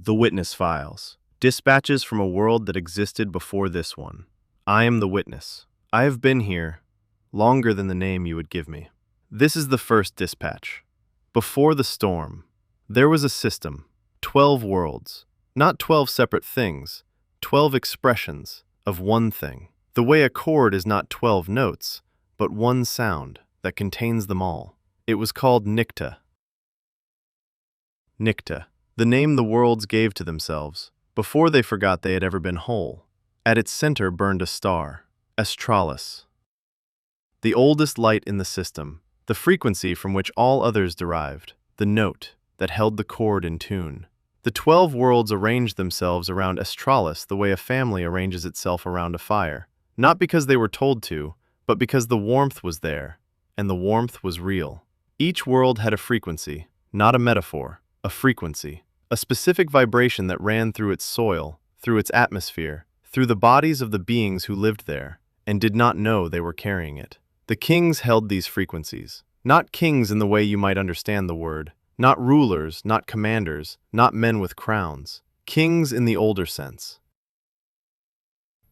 The Witness Files. Dispatches from a world that existed before this one. I am the witness. I have been here longer than the name you would give me. This is the first dispatch. Before the storm, there was a system, 12 worlds, not 12 separate things, 12 expressions of one thing. The way a chord is not 12 notes, but one sound that contains them all. It was called NICHTA. NICHTA, the name the worlds gave to themselves, before they forgot they had ever been whole. At its center burned a star, ASTRALIS. The oldest light in the system, the frequency from which all others derived, the note that held the chord in tune. The 12 worlds arranged themselves around ASTRALIS the way a family arranges itself around a fire, not because they were told to, but because the warmth was there, and the warmth was real. Each world had a frequency, not a metaphor, a frequency, a specific vibration that ran through its soil, through its atmosphere, through the bodies of the beings who lived there, and did not know they were carrying it. The kings held these frequencies, not kings in the way you might understand the word, not rulers, not commanders, not men with crowns, kings in the older sense.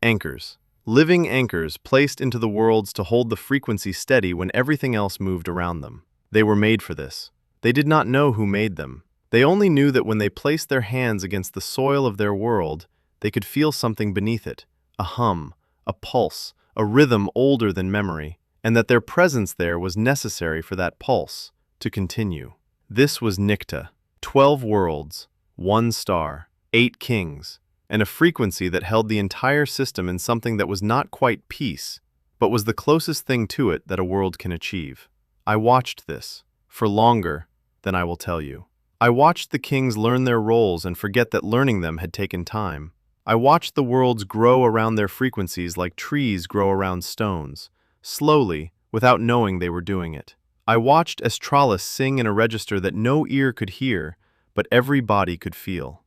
Anchors. Living anchors placed into the worlds to hold the frequency steady when everything else moved around them. They were made for this. They did not know who made them. They only knew that when they placed their hands against the soil of their world, they could feel something beneath it, a hum, a pulse, a rhythm older than memory, and that their presence there was necessary for that pulse to continue. This was NICHTA, 12 worlds, 1 star, 8 kings, and a frequency that held the entire system in something that was not quite peace, but was the closest thing to it that a world can achieve. I watched this, for longer than I will tell you. I watched the kings learn their roles and forget that learning them had taken time. I watched the worlds grow around their frequencies like trees grow around stones, slowly, without knowing they were doing it. I watched ASTRALIS sing in a register that no ear could hear, but every body could feel.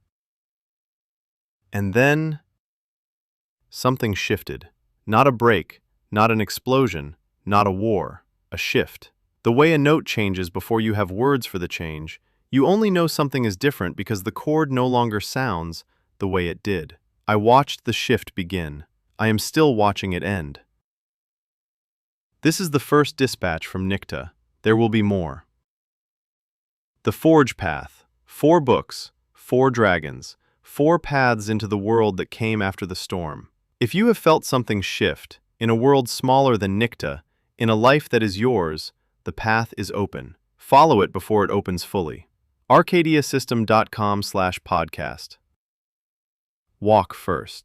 And then something shifted. Not a break, not an explosion, not a war, a shift. The way a note changes before you have words for the change, you only know something is different because the chord no longer sounds the way it did. I watched the shift begin. I am still watching it end. This is the first dispatch from NICHTA. There will be more. The Forge Path. 4 books, 4 dragons, 4 paths into the world that came after the storm. If you have felt something shift, in a world smaller than NICHTA, in a life that is yours, the path is open. Follow it before it opens fully. ArcadiaSystem.com/podcast. Walk first.